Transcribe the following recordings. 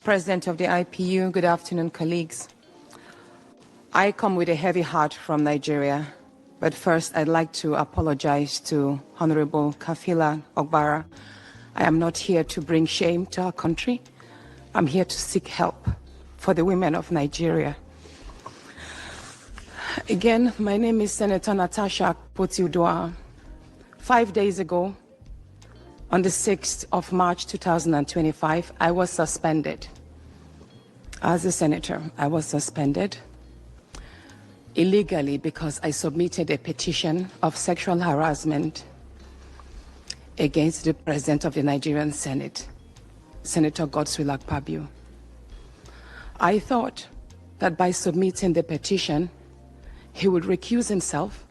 President of the IPU, good afternoon, colleagues. I come with a heavy heart from Nigeria, but first I'd like to apologize to Honorable Kafila Ogbara. I am not here to bring shame to our country. I'm here to seek help for the women of Nigeria. Again, my name is Senator Natasha akpoti-uduaghan. 5 days ago, on the 6th of March 2025, I was suspended. As a senator, I was suspended illegally because I submitted a petition of sexual harassment against the President of the Nigerian Senate, Senator Godswill AKPABIO. I thought that by submitting the petition, he would recuse himself,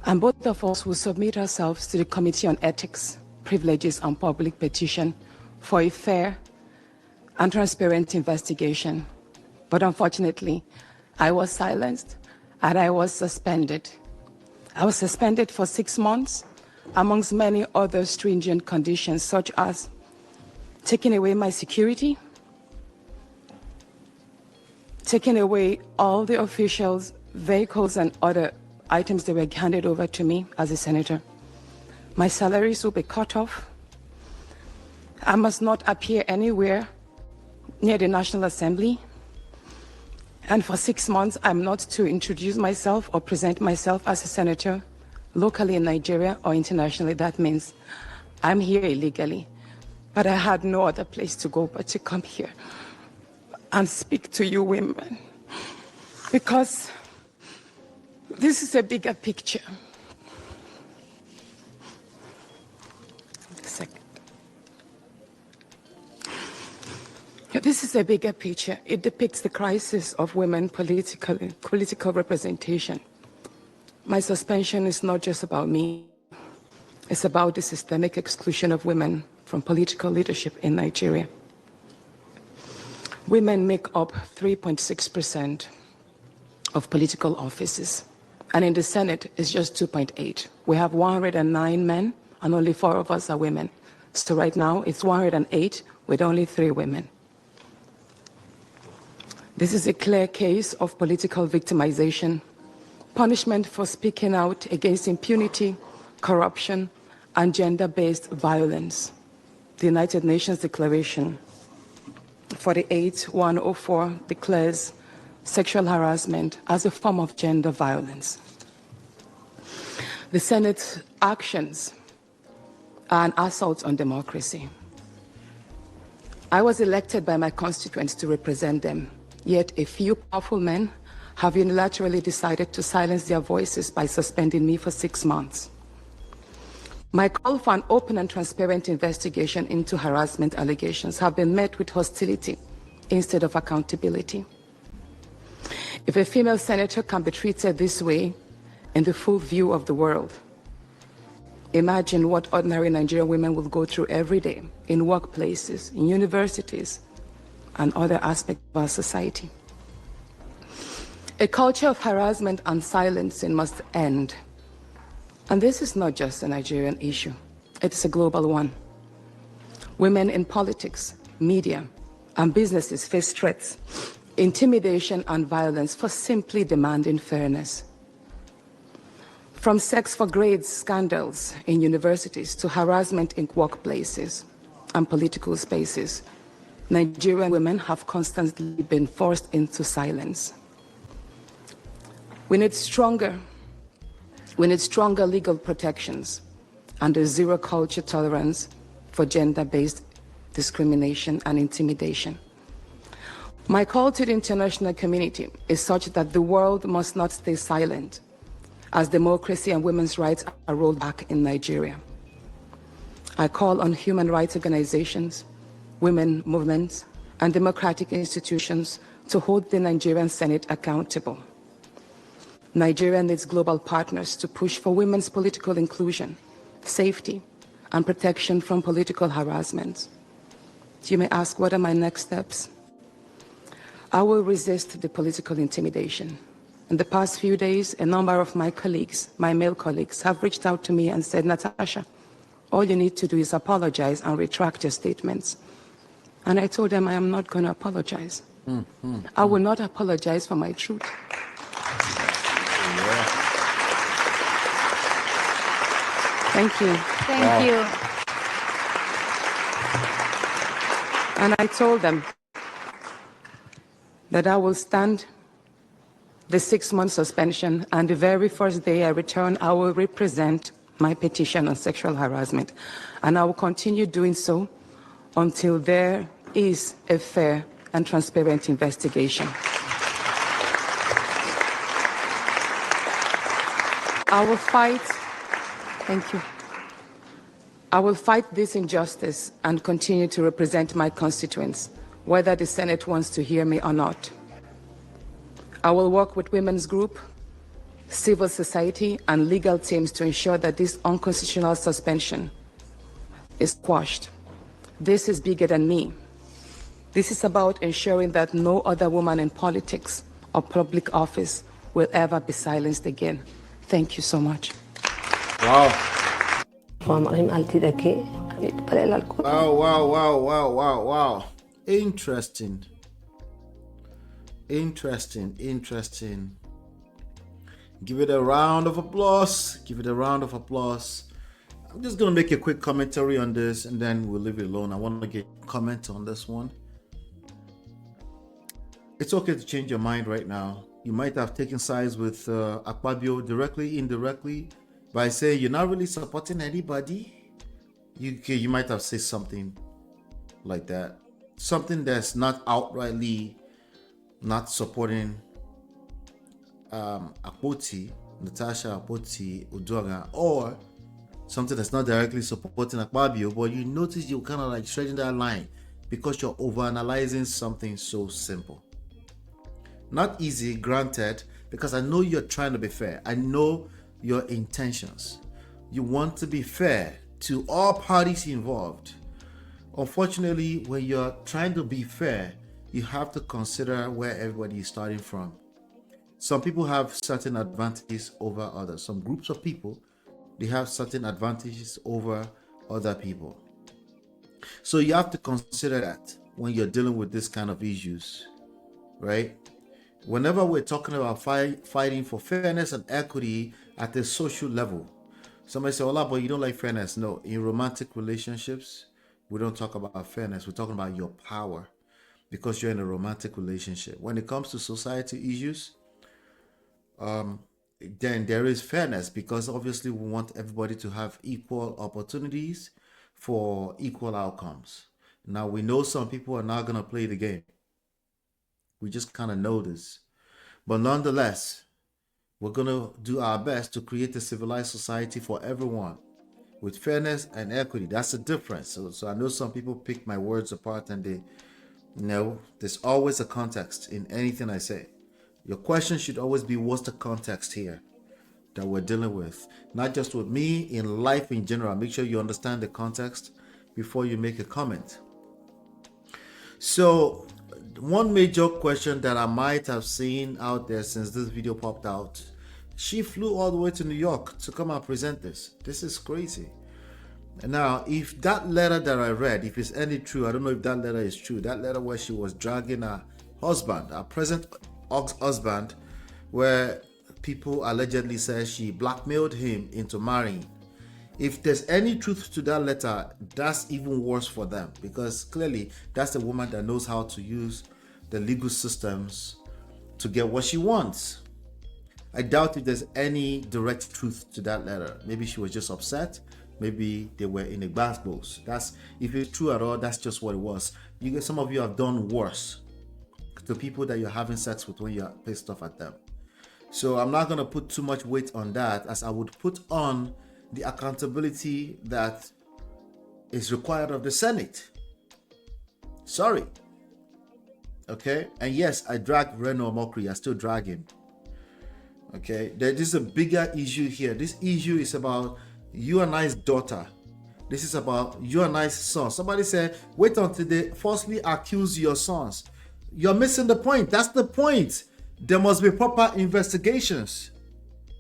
and both of us would submit ourselves to the Committee on Ethics, Privileges and Public Petition for a fair and transparent investigation. But unfortunately, I was silenced and I was suspended. I was suspended for 6 months, amongst many other stringent conditions, such as taking away my security, taking away all the officials, vehicles, and other items that were handed over to me as a senator. My salaries will be cut off. I must not appear anywhere near the National Assembly. And for 6 months, I'm not to introduce myself or present myself as a senator locally in Nigeria or internationally. That means I'm here illegally. But I had no other place to go but to come here and speak to you women, because this is a bigger picture. This is a bigger picture. It depicts the crisis of women political representation. My suspension is not just about me. It's about the systemic exclusion of women from political leadership in Nigeria. Women make up 3.6% of political offices, and in the Senate, it's just 2.8. We have 109 men, and only 4 of us are women. So right now, it's 108 with only 3 women. This is a clear case of political victimization, punishment for speaking out against impunity, corruption, and gender-based violence. The United Nations Declaration 48/104 declares sexual harassment as a form of gender violence. The Senate's actions are an assault on democracy. I was elected by my constituents to represent them. Yet a few powerful men have unilaterally decided to silence their voices by suspending me for 6 months. My call for an open and transparent investigation into harassment allegations have been met with hostility instead of accountability. If a female senator can be treated this way in the full view of the world, imagine what ordinary Nigerian women will go through every day in workplaces, in universities, and other aspects of our society. A culture of harassment and silencing must end. And this is not just a Nigerian issue. It is a global one. Women in politics, media, and businesses face threats, intimidation, and violence for simply demanding fairness. From sex for grades scandals in universities to harassment in workplaces and political spaces, Nigerian women have constantly been forced into silence. We need stronger legal protections and a zero culture tolerance for gender-based discrimination and intimidation. My call to the international community is such that the world must not stay silent as democracy and women's rights are rolled back in Nigeria. I call on human rights organizations, women movements, and democratic institutions to hold the Nigerian Senate accountable. Nigeria needs global partners to push for women's political inclusion, safety, and protection from political harassment. You may ask, what are my next steps? I will resist the political intimidation. In the past few days, a number of my colleagues, my male colleagues, have reached out to me and said, Natasha, all you need to do is apologize and retract your statements. And I told them I am not going to apologize. I will not apologize for my truth. Yeah. Thank you. Thank you. And I told them that I will stand the 6-month suspension, and the very first day I return, I will represent my petition on sexual harassment. And I will continue doing so until there is a fair and transparent investigation. I will fight, thank you. I will fight this injustice and continue to represent my constituents, whether the Senate wants to hear me or not. I will work with women's group, civil society, and legal teams to ensure that this unconstitutional suspension is quashed. This is bigger than me. This is about ensuring that no other woman in politics or public office will ever be silenced again. Thank you so much. Wow. Wow. Interesting. Give it a round of applause. I'm just going to make a quick commentary on this and then we'll leave it alone. I want to get a comment on this one. It's okay to change your mind right now. You might have taken sides with AKPABIO directly, indirectly, by saying you're not really supporting anybody. You might have said something like that. Something that's not outrightly not supporting Natasha akpoti-uduaghan, or something that's not directly supporting AKPABIO, but you notice you're kind of like stretching that line because you're overanalyzing something so simple. Not easy, granted, because I know you're trying to be fair. I know your intentions. You want to be fair to all parties involved. Unfortunately, when you're trying to be fair, you have to consider where everybody is starting from. Some people have certain advantages over others. Some groups of people, they have certain advantages over other people. So you have to consider that when you're dealing with this kind of issues, right? Whenever we're talking about fighting for fairness and equity at a social level, somebody say, "Ola, but you don't like fairness." No, in romantic relationships, we don't talk about fairness. We're talking about your power because you're in a romantic relationship. When it comes to society issues, then there is fairness because obviously we want everybody to have equal opportunities for equal outcomes. Now, we know some people are not going to play the game. We just kind of know this. But nonetheless, we're going to do our best to create a civilized society for everyone with fairness and equity. That's the difference. So I know some people pick my words apart and they, there's always a context in anything I say. Your question should always be, what's the context here that we're dealing with? Not just with me, in life in general. Make sure you understand the context before you make a comment. So one major question that I might have seen out there since this video popped out, she flew all the way to New York to come and present this. This is crazy. Now, if that letter that I read, if it's any true, I don't know if that letter is true, that letter where she was dragging her husband, her present husband, where people allegedly say she blackmailed him into marrying. If there's any truth to that letter, that's even worse for them because clearly that's the woman that knows how to use the legal systems to get what she wants. I doubt if there's any direct truth to that letter. Maybe she was just upset. Maybe they were in a gbasgbos. That's, if it's true at all, that's just what it was. Some of you have done worse to people that you're having sex with when you're pissed off at them. So I'm not going to put too much weight on that as I would put on the accountability that is required of the Senate. Sorry. Okay? And yes, I dragged Reno Omokri. I still drag him. Okay? There is a bigger issue here. This issue is about you and I's daughter. This is about you and I's son. Somebody said, wait until they falsely accuse your sons. You're missing the point. That's the point. There must be proper investigations.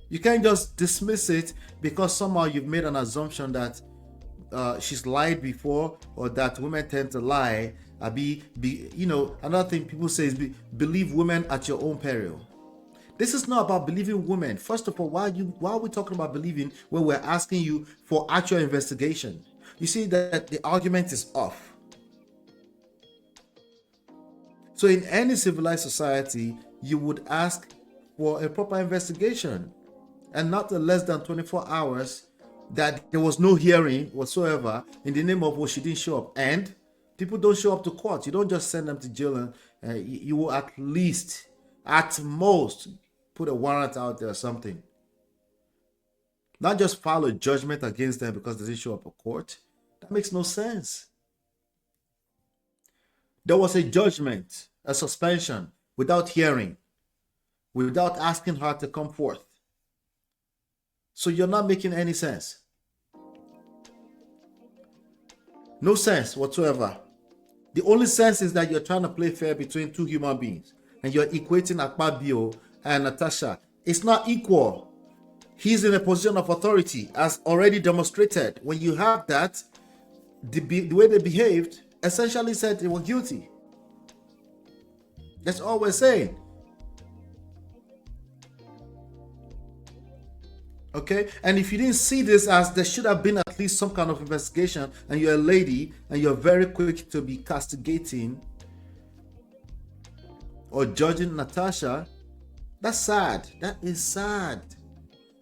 You can't just dismiss it because somehow you've made an assumption that she's lied before or that women tend to lie Another thing people say is believe women at your own peril. This is not about believing women. First of all, why are we talking about believing when we're asking you for actual investigation? You see that the argument is off. So in any civilized society, you would ask for a proper investigation and not less than 24 hours that there was no hearing whatsoever in the name of, well, she didn't show up. And people don't show up to court. You don't just send them to jail, and you will at least, at most, put a warrant out there or something. Not just file a judgment against them because they didn't show up at court. That makes no sense. There was a judgment, a suspension, without hearing, without asking her to come forth. So you're not making any sense. No sense whatsoever. The only sense is that you're trying to play fair between two human beings and you're equating AKPABIO and Natasha. It's not equal. He's in a position of authority, as already demonstrated. When you have that, the way they behaved essentially said they were guilty. That's all we're saying. Okay, and if you didn't see this as there should have been at least some kind of investigation, and you're a lady and you're very quick to be castigating or judging Natasha, that's sad. That is sad.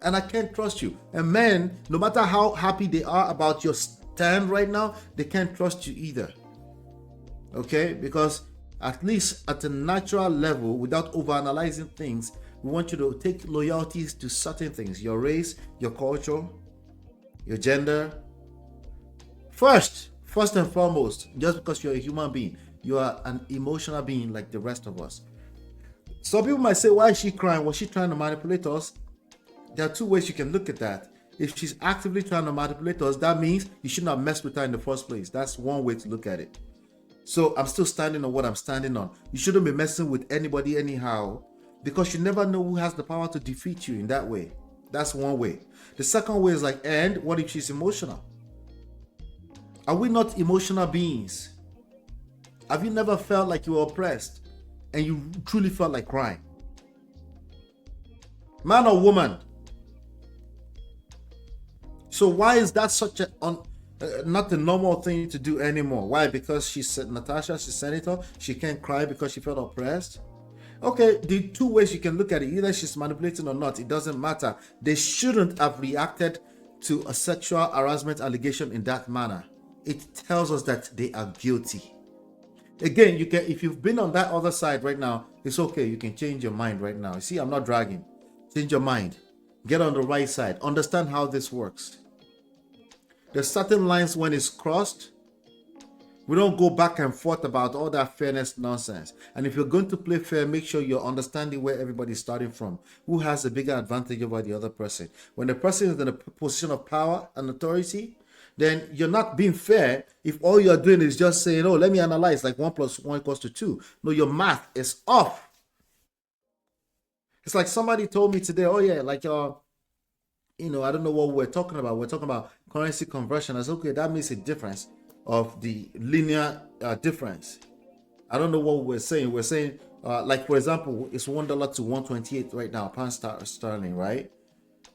And I can't trust you. And men, no matter how happy they are about your stand right now, they can't trust you either. Okay, because at least at a natural level, without overanalyzing things, we want you to take loyalties to certain things: your race, your culture, your gender. First and foremost, just because you're a human being, you are an emotional being like the rest of us. Some people might say, why is she crying? Was she trying to manipulate us? There are two ways you can look at that. If she's actively trying to manipulate us, that means you should not mess with her in the first place. That's one way to look at it. So I'm still standing on what I'm standing on. You shouldn't be messing with anybody anyhow, because you never know who has the power to defeat you in that way. That's one way. The second way is like, and what if she's emotional? Are we not emotional beings? Have you never felt like you were oppressed and you truly felt like crying? Man or woman? So why is that such a not the normal thing to do anymore? Why? Because she's Natasha, she's senator, she can't cry because she felt oppressed? Okay, the two ways you can look at it: either she's manipulating or not, it doesn't matter. They shouldn't have reacted to a sexual harassment allegation in that manner. It tells us that they are guilty. Again, you can, if you've been on that other side right now, it's okay. You can change your mind right now. You see, I'm not dragging. Change your mind. Get on the right side. Understand how this works. There's certain lines when it's crossed, we don't go back and forth about all that fairness nonsense. And if you're going to play fair, make sure you're understanding where everybody's starting from. Who has a bigger advantage over the other person? When the person is in a position of power and authority, then you're not being fair if all you're doing is just saying, oh, let me analyze, like 1 + 1 = 2. No, your math is off. It's like somebody told me today, oh yeah, like I don't know what we're talking about. We're talking about currency conversion. I said, okay, that makes a difference of the linear difference. I don't know what we're saying. We're saying, like, for example, it's $1 to 128 right now, pound sterling, right?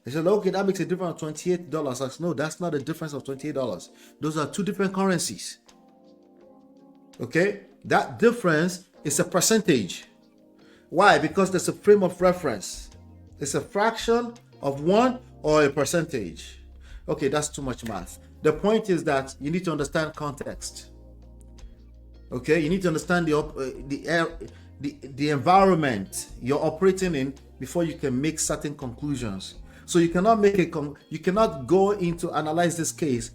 They said, okay, that makes a difference of $28. I said, no, that's not a difference of $28. Those are two different currencies. Okay? That difference is a percentage. Why? Because there's a frame of reference. It's a fraction of one or a percentage. Okay, that's too much math. The point is that you need to understand context. Okay, you need to understand the environment you're operating in before you can make certain conclusions. So you cannot you cannot go into analyze this case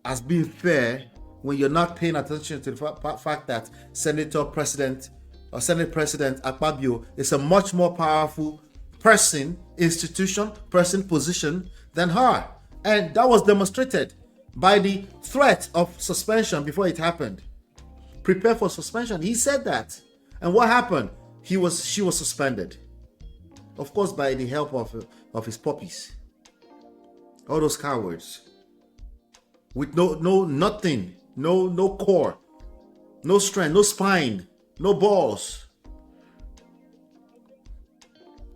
as being fair when you're not paying attention to the fact that Senate President AKPABIO is a much more powerful person, institution, person, position than her. And that was demonstrated by the threat of suspension before it happened. Prepare for suspension. He said that. And what happened? She was suspended. Of course, by the help of his puppies. All those cowards. With nothing, no core. No strength, no spine, no balls.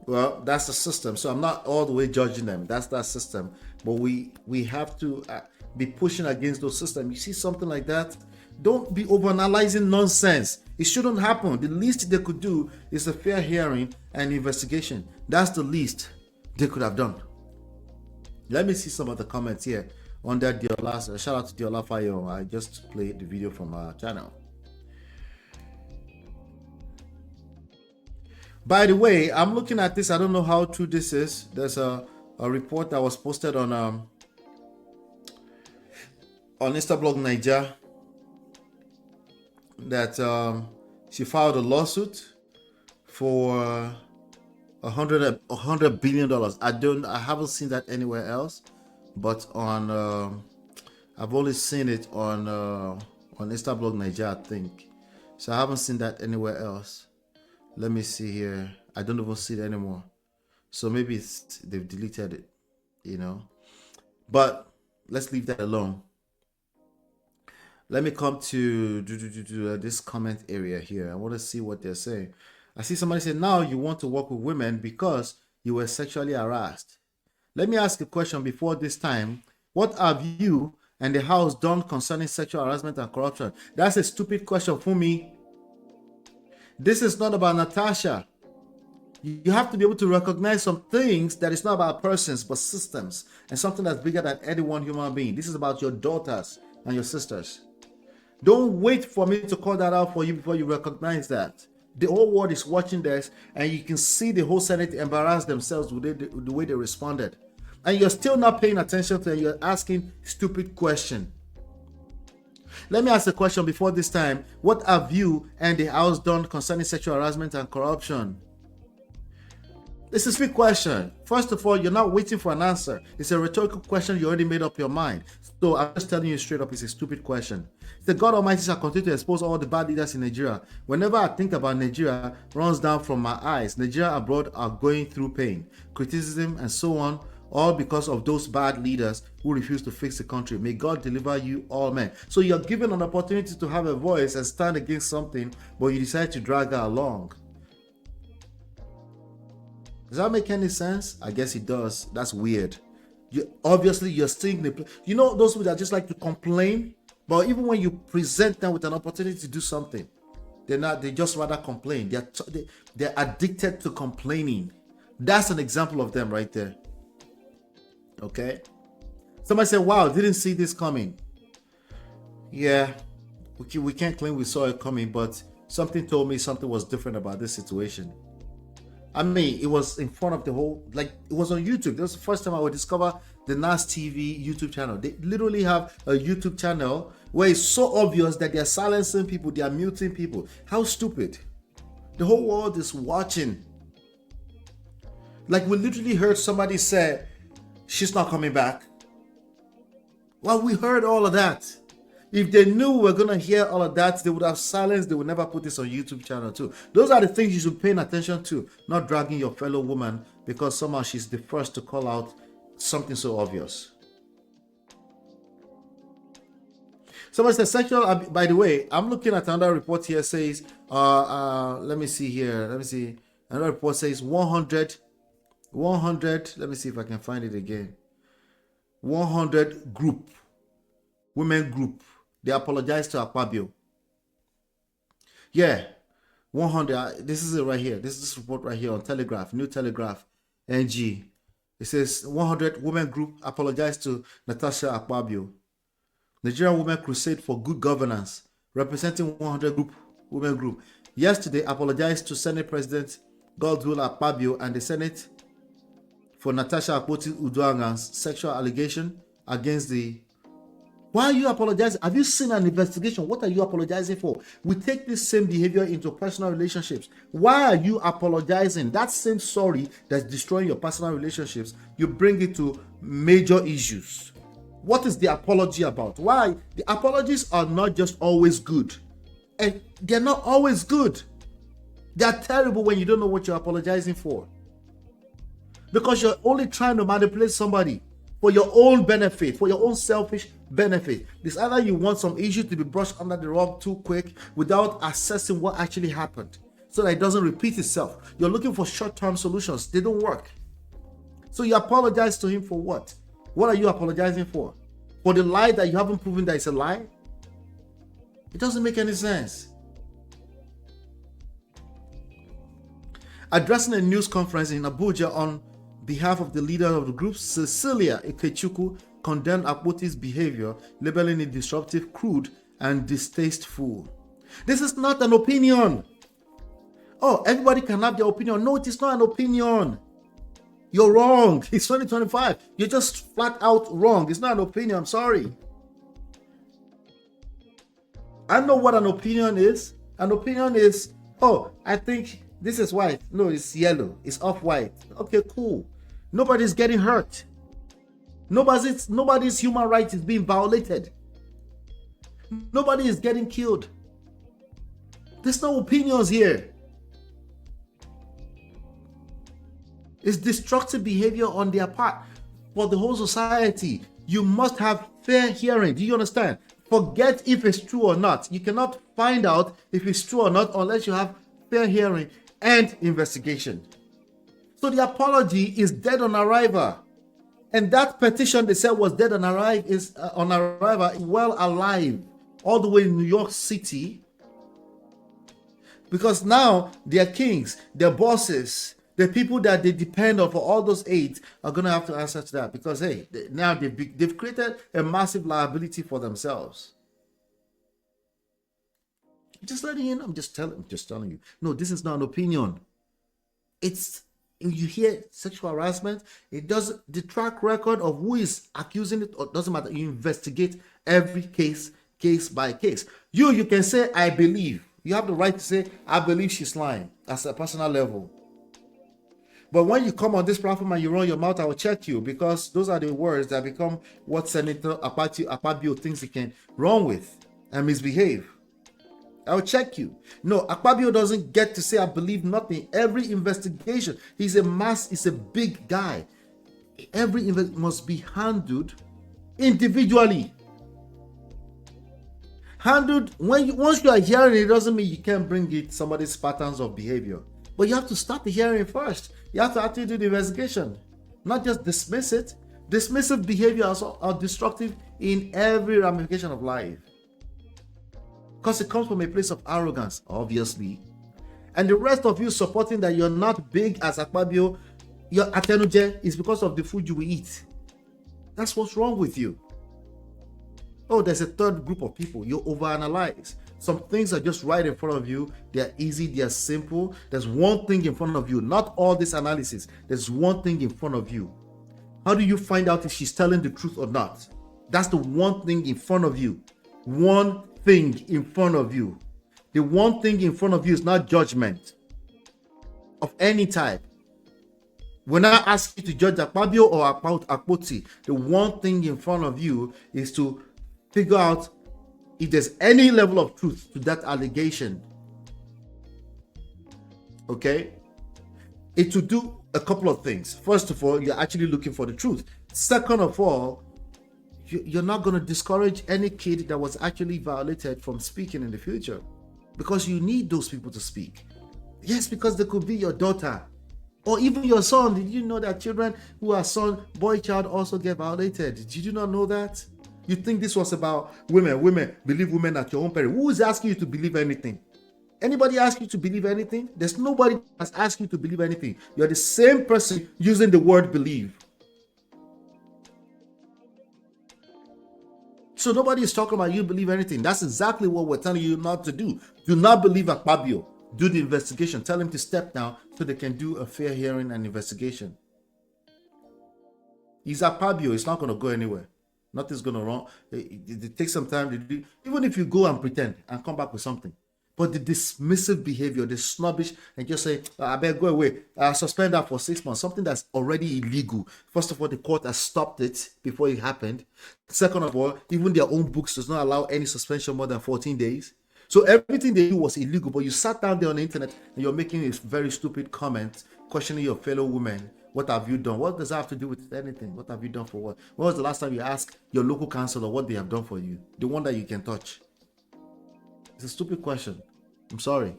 Well, that's the system. So I'm not all the way judging them. That's that system. But we have to be pushing against those systems. You see something like that? Don't be overanalyzing nonsense. It shouldn't happen. The least they could do is a fair hearing and investigation. That's the least they could have done. Let me see some of the comments here on that Diola. Shout out to Diola Fayo. I just played the video from our channel. By the way, I'm looking at this. I don't know how true this is. There's a report that was posted on Instablog Niger that she filed a lawsuit for $100 billion. I haven't seen that anywhere else, but on I've only seen it on Instablog Niger, I think. So I haven't seen that anywhere else. Let me see here. I don't even see it anymore. So maybe they've deleted it, you know. But let's leave that alone. Let me come to this comment area here. I want to see what they're saying. I see somebody say, now you want to work with women because you were sexually harassed. Let me ask a question before this time. What have you and the house done concerning sexual harassment and corruption? That's a stupid question for me. This is not about Natasha. You have to be able to recognize some things that it's not about persons, but systems, and something that's bigger than any one human being. This is about your daughters and your sisters. Don't wait for me to call that out for you before you recognize that. The whole world is watching this, and you can see the whole Senate embarrass themselves with the way they responded. And you're still not paying attention to it. You're asking stupid questions. Let me ask a question before this time. What have you and the house done concerning sexual harassment and corruption? It's a sweet question. First of all, you're not waiting for an answer. It's a rhetorical question. You already made up your mind. So I'm just telling you straight up, it's a stupid question. The God Almighty shall continue to expose all the bad leaders in Nigeria. Whenever I think about Nigeria, runs down from my eyes. Nigeria abroad are going through pain, criticism, and so on, all because of those bad leaders who refuse to fix the country. May God deliver you all men. So you're given an opportunity to have a voice and stand against something, but you decide to drag that along. Does that make any sense? I guess it does. That's weird. Obviously you're seeing the, you know, those people that just like to complain, but even when you present them with an opportunity to do something, they just rather complain. They're addicted to complaining. That's an example of them right there. Okay. Somebody said, wow, didn't see this coming. Yeah, we can't claim we saw it coming, but something told me something was different about this situation. I mean, it was in front of the whole, like, it was on YouTube. That was the first time I would discover the NAS TV YouTube channel. They literally have a YouTube channel where it's so obvious that they're silencing people, they are muting people. How stupid. The whole world is watching. Like, we literally heard somebody say, she's not coming back. Well, we heard all of that. If they knew we were going to hear all of that, they would have silenced. They would never put this on YouTube channel too. Those are the things you should pay attention to, not dragging your fellow woman because somehow she's the first to call out something so obvious. Somebody said sexual, by the way, I'm looking at another report here says, let me see here. Let me see. Another report says 100, let me see if I can find it again. 100 group, women group. They apologized to AKPABIO. Yeah, 100. This is it right here. This is this report right here on Telegraph, New Telegraph, NG. It says 100 women group apologized to Natasha AKPABIO. Nigerian Women Crusade for Good Governance, representing 100 women group. Yesterday, apologized to Senate President Godswill AKPABIO and the Senate for Natasha akpoti-uduaghan's sexual allegation against the. Why are you apologizing? Have you seen an investigation? What are you apologizing for? We take this same behavior into personal relationships. Why are you apologizing? That same sorry that's destroying your personal relationships, you bring it to major issues. What is the apology about? Why? The apologies are not just always good. And they're not always good. They're terrible when you don't know what you're apologizing for. Because you're only trying to manipulate somebody. for your own benefit, for your own selfish benefit. It's either you want some issue to be brushed under the rug too quick without assessing what actually happened so that it doesn't repeat itself. You're looking for short-term solutions. They don't work. So you apologize to him for what? What are you apologizing for? For the lie that you haven't proven that it's a lie? It doesn't make any sense. Addressing a news conference in Abuja on behalf of the leader of the group, Cecilia Ikechukwu condemned Akpoti's behavior, labeling it disruptive, crude, and distasteful. This is not an opinion. Oh, everybody can have their opinion. No, it is not an opinion. You're wrong. It's 2025. You're just flat out wrong. It's not an opinion. I'm sorry. I know what an opinion is. An opinion is, oh, I think this is white. No, it's yellow. It's off-white. Okay, cool. Nobody's getting hurt. Nobody's human rights is being violated. Nobody is getting killed. There's no opinions here. It's destructive behavior on their part for the whole society. You must have fair hearing. Do you understand? Forget if it's true or not. You cannot find out if it's true or not unless you have fair hearing and investigation. So the apology is dead on arrival. And that petition they said was dead on arrival is well alive all the way in New York City. Because now their kings, their bosses, the people that they depend on for all those aids are going to have to answer to that. Because, hey, now they've created a massive liability for themselves. Just letting you know, I'm just telling you. No, this is not an opinion. It's, you hear sexual harassment, it doesn't, the track record of who is accusing it, or doesn't matter. You investigate every case by case. You can say, I believe. You have the right to say, I believe she's lying, as a personal level. But when you come on this platform and you run your mouth, I will check you, because those are the words that become what Senator AKPABIO thinks he can run with and misbehave. I will check you. No, AKPABIO doesn't get to say I believe nothing. Every investigation, he's a big guy. Every investigation must be handled individually. Handled once you are hearing it, doesn't mean you can't bring it somebody's patterns of behavior. But you have to start the hearing first. You have to actually do the investigation, not just dismiss it. Dismissive behaviors are destructive in every ramification of life, because it comes from a place of arrogance, obviously. And the rest of you supporting that you're not big as AKPABIO, your atenuje is because of the food you will eat. That's what's wrong with you. Oh, there's a third group of people. You overanalyze. Some things are just right in front of you. They're easy, they're simple. There's one thing in front of you. Not all this analysis. There's one thing in front of you. How do you find out if she's telling the truth or not? That's the one thing in front of you. One thing in front of you. The one thing in front of you is not judgment of any type. When I ask you to judge AKPABIO or about Akpoti, the one thing in front of you is to figure out if there's any level of truth to that allegation. Okay? It will do a couple of things. First of all, you're actually looking for the truth. Second of all, you're not going to discourage any kid that was actually violated from speaking in the future, because you need those people to speak. Yes, because they could be your daughter or even your son. Did you know that children who are boy child also get violated? Did you not know that? You think this was about women, believe women at your own parent. Who is asking you to believe anything? Anybody ask you to believe anything? There's nobody that's asking you to believe anything. You're the same person using the word believe. So nobody is talking about you believe anything. That's exactly what we're telling you not to do. Do not believe AKPABIO. Do the investigation. Tell him to step down so they can do a fair hearing and investigation. He's AKPABIO. It's not going to go anywhere. Nothing's going to wrong. It takes some time to do. Even if you go and pretend and come back with something. But the dismissive behavior, the snobbish, and just say, I better go away. Suspend that for 6 months. Something that's already illegal. First of all, the court has stopped it before it happened. Second of all, even their own books does not allow any suspension more than 14 days. So everything they do was illegal. But you sat down there on the internet and you're making a very stupid comment, questioning your fellow women What have you done? What does that have to do with anything? What have you done for what? When was the last time you asked your local councillor what they have done for you? The one that you can touch. It's a stupid question. I'm sorry.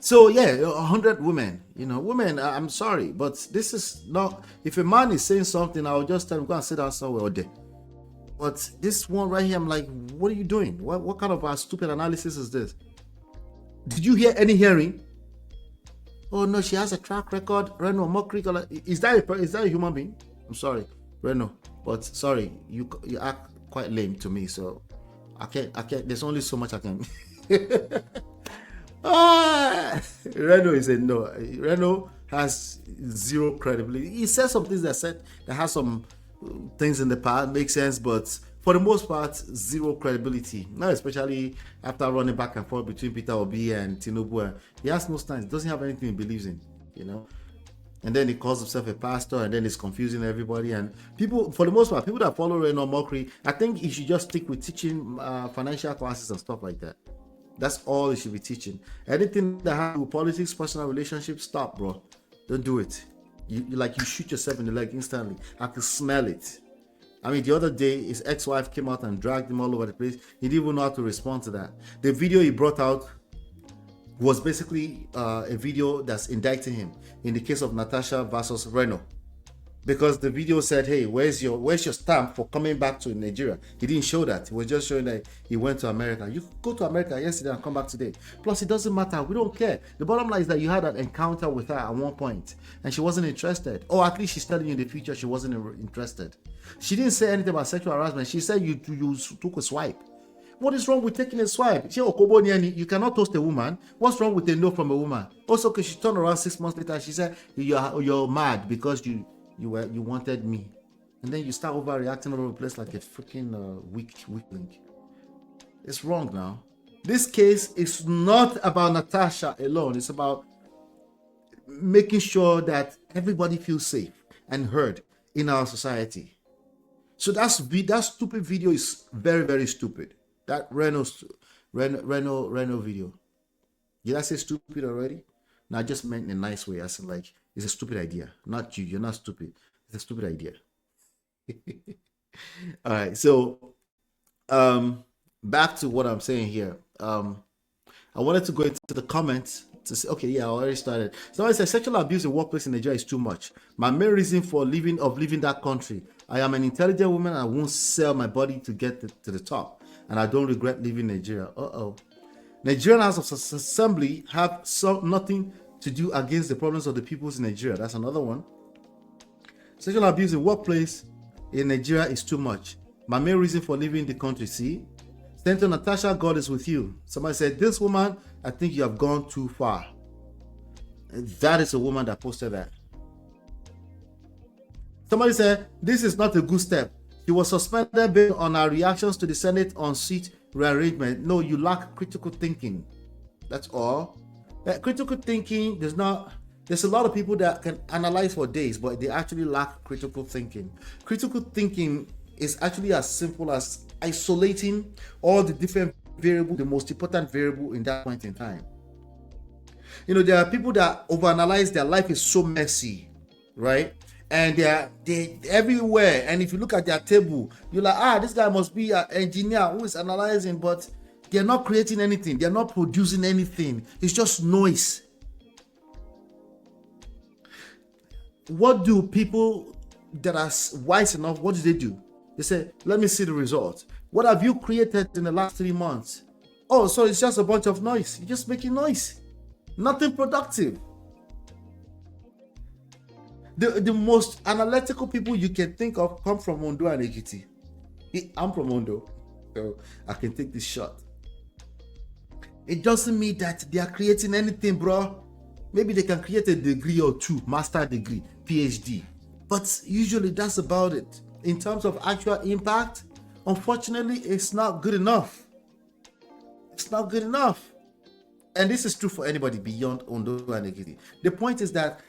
So yeah, 100 women, women, I'm sorry, but this is not, if a man is saying something, I'll just tell him, go and sit down somewhere or there. But this one right here, I'm like, what are you doing? What kind of a stupid analysis is this? Did you hear any hearing? Oh no, she has a track record. Reno, mockery. Is that a human being? I'm sorry, Reno, but sorry, you act quite lame to me, so I can't. There's only so much I can. Reno is a no. Reno has zero credibility. He says some things that has some things in the past, make sense, but for the most part, zero credibility. Not especially after running back and forth between Peter Obi and Tinubu. He has no stance. Doesn't have anything he believes in, And then he calls himself a pastor, and then he's confusing everybody. And people, for the most part, people that follow Reno Mokri, I think he should just stick with teaching financial classes and stuff like that. That's all he should be teaching. Anything that has to do with politics, personal relationships, stop, bro. Don't do it. You shoot yourself in the leg instantly. I can smell it. I mean, the other day, his ex-wife came out and dragged him all over the place. He didn't even know how to respond to that. The video he brought out was basically a video that's indicting him in the case of Natasha versus Reno. Because the video said, hey, where's your stamp for coming back to Nigeria? He didn't show that. He was just showing that he went to America. You could go to America yesterday and come back today. Plus, it doesn't matter. We don't care. The bottom line is that you had an encounter with her at one point and she wasn't interested. Or at least she's telling you in the future she wasn't interested. She didn't say anything about sexual harassment. She said you took a swipe. What is wrong with taking a swipe? You cannot toast a woman. What's wrong with a no from a woman? Also, because she turned around 6 months later, she said, you're mad because you wanted me, and then you start overreacting all over the place like a freaking weakling. It's wrong now. This case is not about Natasha alone. It's about making sure that everybody feels safe and heard in our society. So that stupid video is very, very stupid. That Reno video. Did I say stupid already? No, I just meant in a nice way. I said like, it's a stupid idea. Not you. You're not stupid. It's a stupid idea. All right. So, back to what I'm saying here. I wanted to go into the comments to say, okay, yeah, I already started. Somebody said sexual abuse in workplace in Nigeria is too much. My main reason for leaving that country. I am an intelligent woman. I won't sell my body to get to the top, and I don't regret leaving Nigeria. Nigerian House of Assembly have nothing to do against the problems of the peoples in Nigeria. That's another one. Sexual abuse in workplace in Nigeria is too much. My main reason for leaving the country. See, Senator Natasha, God is with you. Somebody said, this woman, I think you have gone too far. That is a woman that posted that. Somebody said, this is not a good step. He was suspended based on our reactions to the Senate on seat rearrangement. No, you lack critical thinking. That's all. Critical thinking, there's a lot of people that can analyze for days, but they actually lack critical thinking. Critical thinking is actually as simple as isolating all the different variables, the most important variable in that point in time. There are people that overanalyze. Their life is so messy, right? And they're everywhere. And if you look at their table, you're like, this guy must be an engineer who is analyzing, but they're not creating anything. They're not producing anything. It's just noise. What do people that are wise enough, what do? They say, let me see the result. What have you created in the last 3 months? Oh, so it's just a bunch of noise. You're just making noise. Nothing productive. The most analytical people you can think of come from Ondo and Ekiti. I'm from Ondo, so I can take this shot. It doesn't mean that they are creating anything, bro. Maybe they can create a degree or two, master degree, PhD. But usually that's about it. In terms of actual impact, unfortunately, it's not good enough. It's not good enough. And this is true for anybody beyond Ondo and Ekiti. The point is that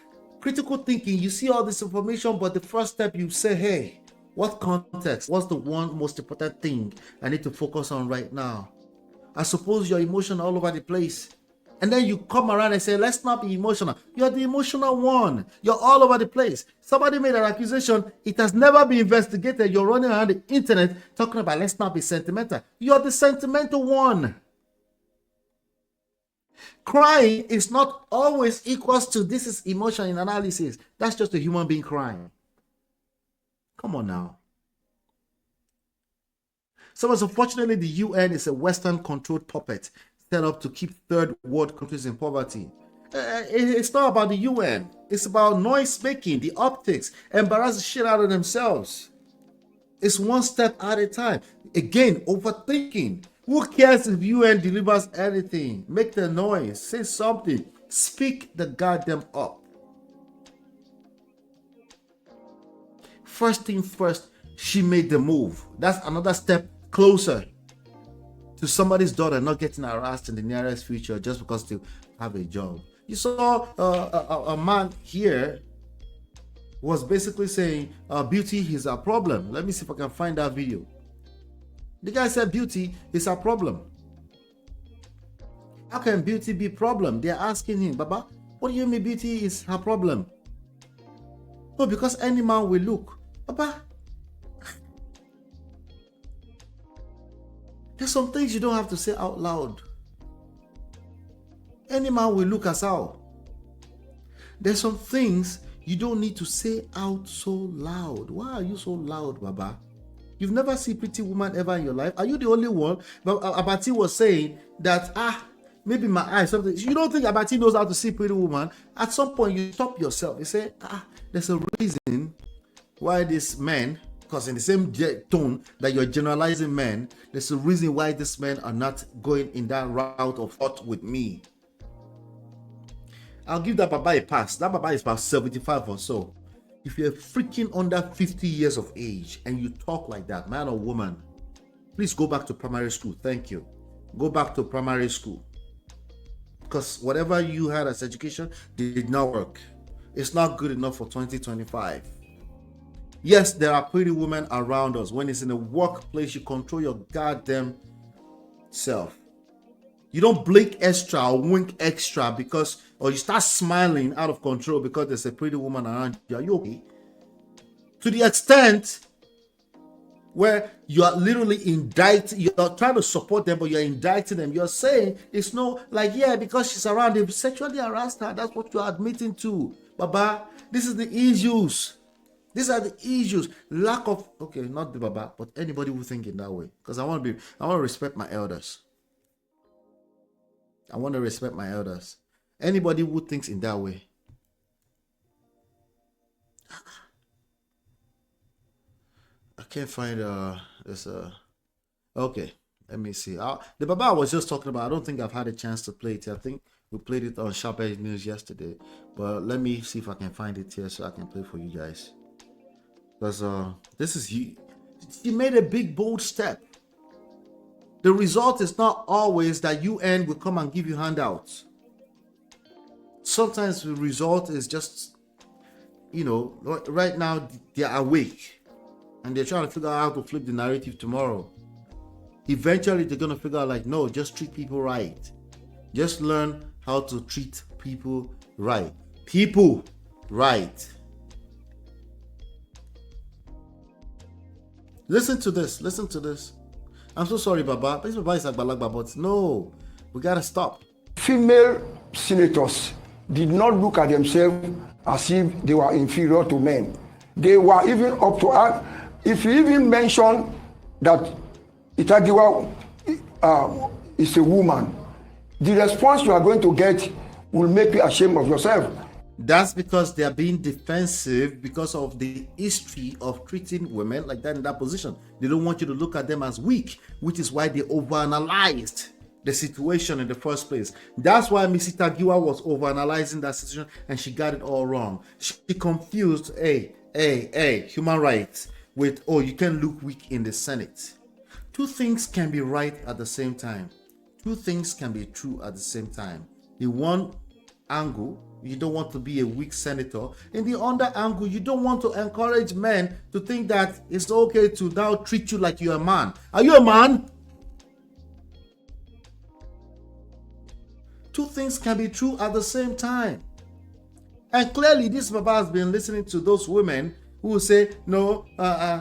critical thinking, you see all this information, but the first step you say, hey, what context? What's the one most important thing I need to focus on right now? I suppose your emotion all over the place. And then you come around and say, let's not be emotional. You're the emotional one. You're all over the place. Somebody made an accusation. It has never been investigated. You're running around the internet talking about let's not be sentimental. You're the sentimental one. Crying is not always equals to this is emotion in analysis. That's just a human being crying. Come on now. So unfortunately, the UN is a Western-controlled puppet set up to keep third world countries in poverty. It's not about the UN. It's about noise making, the optics, embarrass the shit out of themselves. It's one step at a time. Again, overthinking. Who cares if UN delivers anything? Make the noise. Say something. Speak the goddamn up. First thing first, she made the move. That's another step closer to somebody's daughter not getting harassed in the nearest future just because they have a job. You saw a man here was basically saying beauty is a problem. Let me see if I can find that video. The guy said beauty is a problem. How can beauty be a problem? They're asking him, Baba, what do you mean beauty is a problem? No, because any man will look. Baba, there's some things you don't have to say out loud. Any man will look us out. There's some things you don't need to say out so loud. Why are you so loud, Baba? You've never seen a pretty woman ever in your life. Are you the only one? But Abati was saying that, maybe my eyes, something. You don't think Abati knows how to see a pretty woman? At some point, you stop yourself. You say, there's a reason why this man, because in the same tone that you're generalizing men, there's a reason why these men are not going in that route of thought with me. I'll give that Baba a pass. That Baba is about 75 or so. If you're freaking under 50 years of age and you talk like that, man or woman, please go back to primary school. Thank you. Go back to primary school. Because whatever you had as education did not work. It's not good enough for 2025. Yes, there are pretty women around us. When it's in a workplace, you control your goddamn self. You don't blink extra or wink extra because, or you start smiling out of control because there's a pretty woman around you. Are you okay? To the extent where you are literally indicting, you're trying to support them, but you're indicting them. You're saying it's no, like, yeah, because she's around, they sexually harassed her. That's what you're admitting to. Baba, this is the issues. These are the issues. Lack of, okay, not the Baba, but anybody who think in that way. Because I want to respect my elders. I want to respect my elders. Anybody who thinks in that way. I can't find this okay, let me see. The Baba I was just talking about, I don't think I've had a chance to play it. I think we played it on Sharp Edge News yesterday. But let me see if I can find it here so I can play for you guys. Because this is he made a big bold step. The result is not always that UN will come and give you handouts. Sometimes the result is just, you know, right now they're awake and they're trying to figure out how to flip the narrative tomorrow. Eventually they're going to figure out like, no, just treat people right. Just learn how to treat people right. People right. Listen to this. Listen to this. I'm so sorry, Baba. This Baba is Agbalagba, but no, we gotta stop. Female senators did not look at themselves as if they were inferior to men. They were even up to act. If you even mention that Itagiwa is a woman, the response you are going to get will make you ashamed of yourself. That's because they are being defensive because of the history of treating women like that in that position. They don't want you to look at them as weak, which is why they overanalyzed the situation in the first place. That's why Mrs. Tagiwa was overanalyzing that situation and she got it all wrong. She confused human rights with, oh, you can look weak in the Senate. Two things can be right at the same time. Two things can be true at the same time. The one angle, you don't want to be a weak senator. In the other angle, you don't want to encourage men to think that it's okay to now treat you like you're a man. Are you a man? two things can be true at the same time. And clearly, this Baba has been listening to those women who will say, no,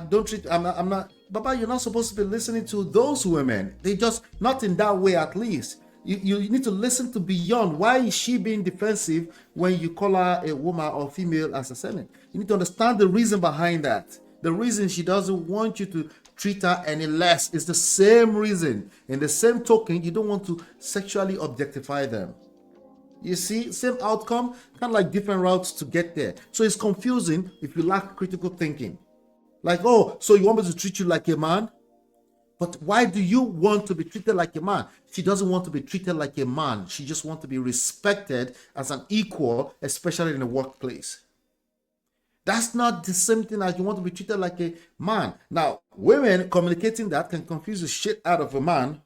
don't treat, I'm not. Baba, you're not supposed to be listening to those women. They just, not in that way at least. You need to listen to beyond. Why is she being defensive when you call her a woman or female as a Senate? You need to understand the reason behind that. The reason she doesn't want you to treat her any less is the same reason. In the same token, you don't want to sexually objectify them. You see, same outcome, kind of like different routes to get there. So it's confusing if you lack critical thinking. Like, oh, so you want me to treat you like a man? But why do you want to be treated like a man? She doesn't want to be treated like a man. She just wants to be respected as an equal, especially in the workplace. That's not the same thing as you want to be treated like a man. Now, women communicating that can confuse the shit out of a man.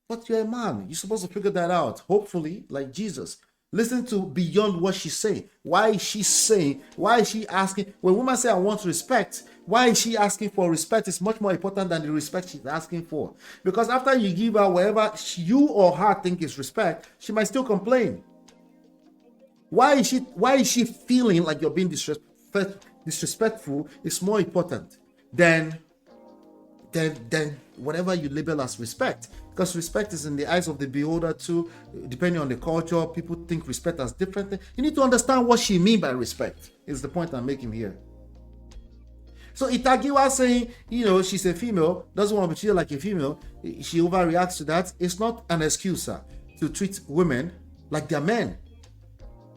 But you're a man. You're supposed to figure that out. Hopefully, like Jesus. Listen to beyond what she's saying. Why is she saying? Why is she asking? When women say, I want respect, why is she asking for respect? It's much more important than the respect she's asking for. Because after you give her whatever you or her think is respect, she might still complain. Why is she feeling like you're being disrespectful is more important than whatever you label as respect. Because respect is in the eyes of the beholder too. Depending on the culture, people think respect as different things. You need to understand what she means by respect, is the point I'm making here. So Itagiwa saying, she's a female, doesn't want to be treated like a female, she overreacts to that. It's not an excuse, sir, to treat women like they're men.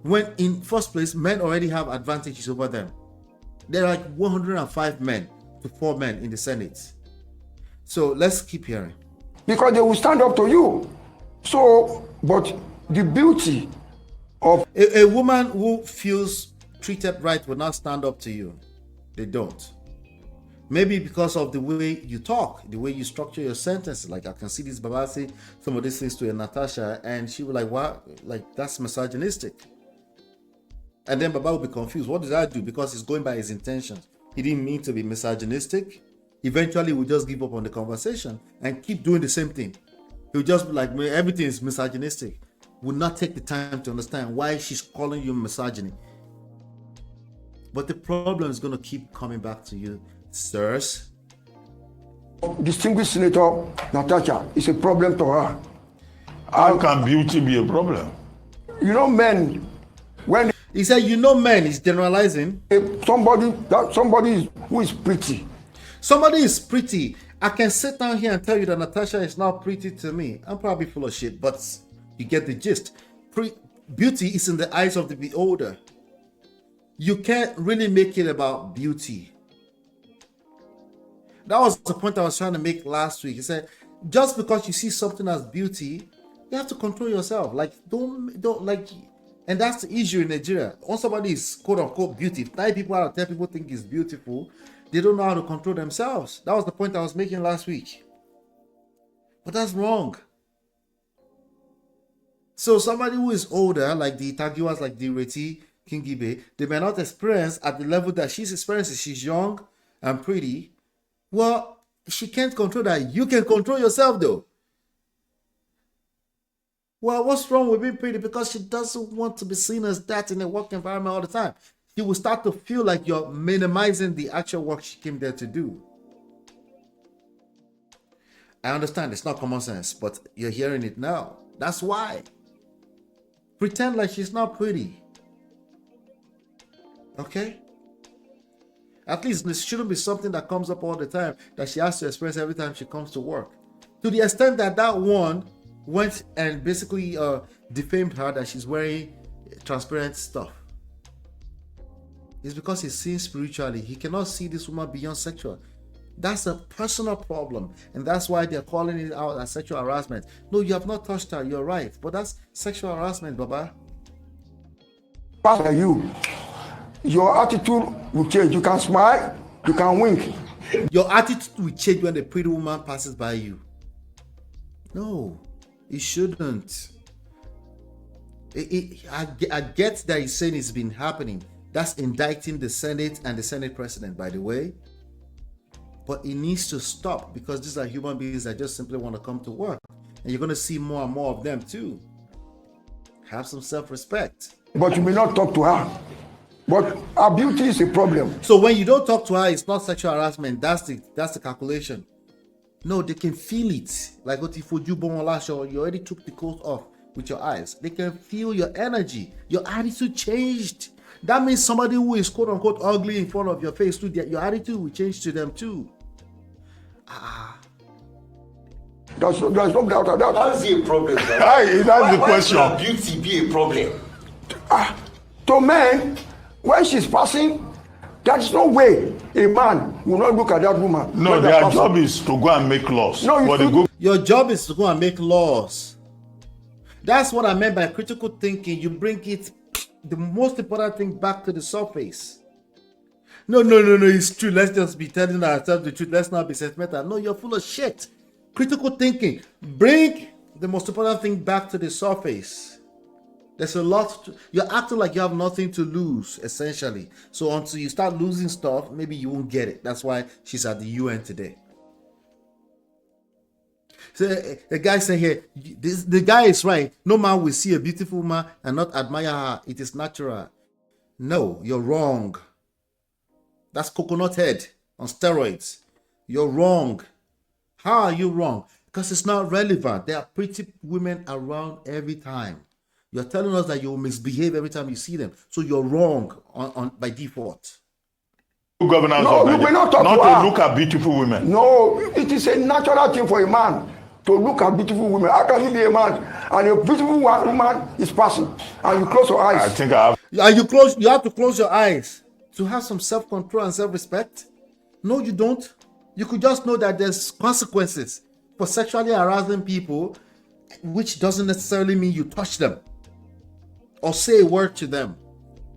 When in first place, men already have advantages over them. There are like 105 men to 4 men in the Senate. So let's keep hearing. Because they will stand up to you. So, but the beauty of a woman who feels treated right will not stand up to you. They don't. Maybe because of the way you talk, the way you structure your sentences. Like I can see this Baba say some of these things to a Natasha, and she will like, what? Like that's misogynistic. And then Baba will be confused. What did I do? Because he's going by his intentions. He didn't mean to be misogynistic. Eventually, we'll just give up on the conversation and keep doing the same thing. He'll just be like, everything is misogynistic. Will not take the time to understand why she's calling you misogyny. But the problem is going to keep coming back to you, sirs. Distinguished Senator Natasha is a problem to her. How can beauty be a problem? Men, when he said, men, he's generalizing. Somebody who is pretty. Somebody is pretty. I can sit down here and tell you that Natasha is not pretty to me. I'm probably full of shit, but you get the gist. Beauty is in the eyes of the beholder. You can't really make it about beauty. That was the point I was trying to make last week. He said, just because you see something as beauty, you have to control yourself. Like, don't like, and that's the issue in Nigeria. Once somebody is quote unquote beauty, if 9 people out of 10 people think he's beautiful, they don't know how to control themselves. That was the point I was making last week. But that's wrong. So somebody who is older, like the Itagiwas, like the Reti, Kingibe, they may not experience at the level that she's experiencing. She's young and pretty. Well, she can't control that. You can control yourself though. Well, what's wrong with being pretty? Because she doesn't want to be seen as that in a work environment all the time. She will start to feel like you're minimizing the actual work she came there to do. I understand it's not common sense, but you're hearing it now. That's why. Pretend like she's not pretty. Okay? At least this shouldn't be something that comes up all the time that she has to express every time she comes to work. To the extent that that one went and basically defamed her that she's wearing transparent stuff. It's because he's seen spiritually. He cannot see this woman beyond sexual. That's a personal problem. And that's why they're calling it out as sexual harassment. No, you have not touched her. You're right. But that's sexual harassment, Baba. Pastor, your attitude will change. You can smile. You can wink. Your attitude will change when the pretty woman passes by you. No, it shouldn't. I get that he's saying it's been happening. That's indicting the Senate and the Senate president, by the way. But it needs to stop because these are human beings that just simply want to come to work. And you're going to see more and more of them too. Have some self-respect. But you may not talk to her. But her beauty is a problem. So when you don't talk to her, it's not sexual harassment. That's the calculation. No, they can feel it. Like what if you already took the coat off with your eyes. They can feel your energy. Your attitude changed. That means somebody who is quote unquote ugly in front of your face too, your attitude will change to them too. There's no doubt about that. How's it a problem? That's the question. Why should beauty be a problem? To men, when she's passing, there's no way a man will not look at that woman. No, their job is to go and make laws. No, but they go. Your job is to go and make laws. That's what I meant by critical thinking. You bring it, the most important thing, back to the surface. No, it's true. Let's just be telling ourselves the truth. Let's not be sentimental. No, you're full of shit. Critical thinking. Bring the most important thing back to the surface. There's a lot. You're acting like you have nothing to lose, essentially. So until you start losing stuff, maybe you won't get it. That's why she's at the UN today. So the guy said here, the guy is right. No man will see a beautiful woman and not admire her. It is natural. No, you're wrong. That's coconut head on steroids. You're wrong. How are you wrong? Because it's not relevant. There are pretty women around every time. You're telling us that you will misbehave every time you see them. So you're wrong on by default. Governance No, of we Nigeria, will not talk not to to her. look at beautiful women. No, it is a natural thing for a man to look at beautiful women. How can you be a man and a beautiful woman is passing and you close your I eyes? think I have. You have to close your eyes to have some self-control and self-respect. No, you don't. You could just know that there's consequences for sexually harassing people, which doesn't necessarily mean you touch them or say a word to them.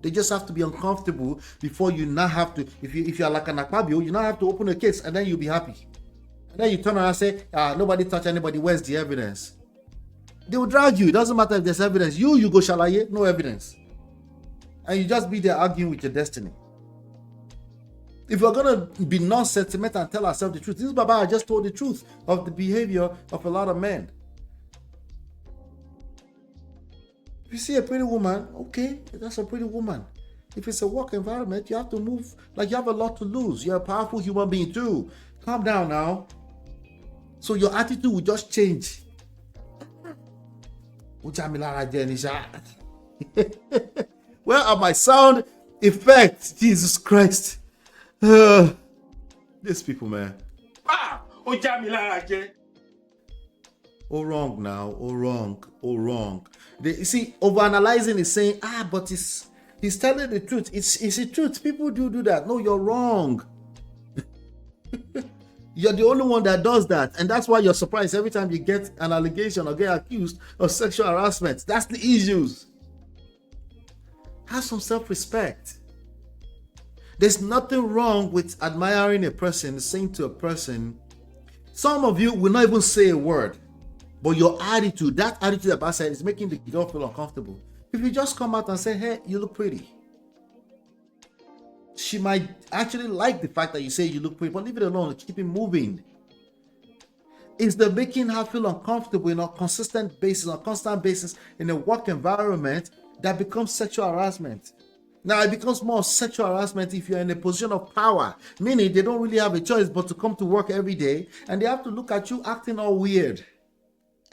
They just have to be uncomfortable before you now have to, if you're like an AKPABIO, you now have to open a case and then you'll be happy. And then you turn around and say, nobody touched anybody, where's the evidence? They will drag you. It doesn't matter if there's evidence. You go shalaye, no evidence. And you just be there arguing with your destiny. If we're going to be non-sentimental and tell ourselves the truth, this Baba I just told the truth of the behavior of a lot of men. If you see a pretty woman, okay, that's a pretty woman. If it's a work environment, you have to move like you have a lot to lose. You're a powerful human being too. Calm down now. So your attitude will just change. Where are my sound effects? Jesus Christ. These people, man. Oh, wrong now. Oh, wrong. You see, overanalyzing is saying, but he's telling the truth. It's the truth. People do that. No, you're wrong. You're the only one that does that. And that's why you're surprised every time you get an allegation or get accused of sexual harassment. That's the issues. Have some self-respect. There's nothing wrong with admiring a person, saying to a person, some of you will not even say a word, but your attitude, that attitude about said, is making the girl feel uncomfortable. If you just come out and say, hey, you look pretty, she might actually like the fact that you say you look pretty, but leave it alone, keep it moving. It's the making her feel uncomfortable on a consistent basis, on a constant basis in a work environment that becomes sexual harassment. Now, it becomes more sexual harassment if you're in a position of power, meaning they don't really have a choice but to come to work every day and they have to look at you acting all weird.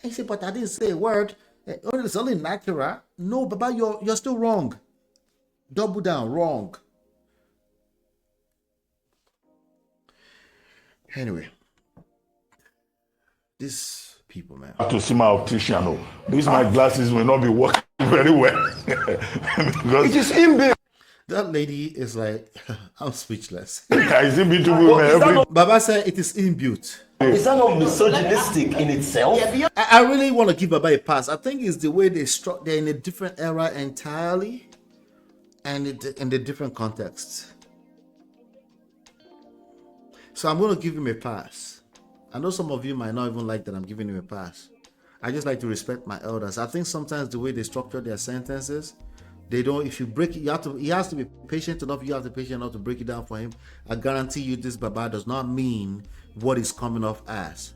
And you say, but I didn't say a word. It's only natural. No, Baba, you're still wrong. Double down, wrong. Anyway, these people, man. I have to see my optician. Oh, these my glasses will not be working very well. Because It is inbuilt. That lady is like, I'm speechless. I see beautiful women Baba said it is inbuilt. Is that not misogynistic in itself? I really want to give Baba a pass. I think it's the way they're in a different era entirely and in the different contexts. So I'm going to give him a pass. I know some of you might not even like that I'm giving him a pass. I just like to respect my elders. I think sometimes the way they structure their sentences, they don't, if you break it, he has to be patient enough, you have to be patient enough to break it down for him. I guarantee you this Baba does not mean what is coming off as.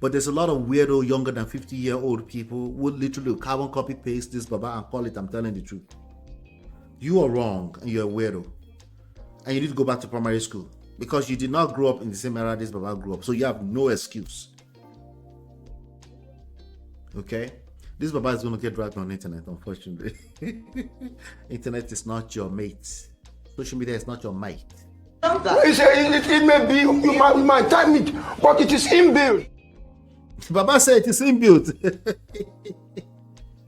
But there's a lot of weirdo younger than 50-year-old people who literally carbon copy paste this baba and call it I'm telling the truth. You are wrong and you're a weirdo. And you need to go back to primary school because you did not grow up in the same era this baba grew up. So you have no excuse. Okay? This baba is going to get dragged on the internet, unfortunately. Internet is not your mate. Social media is not your mate. It may be, you might time it, but it is inbuilt. Baba said it is inbuilt.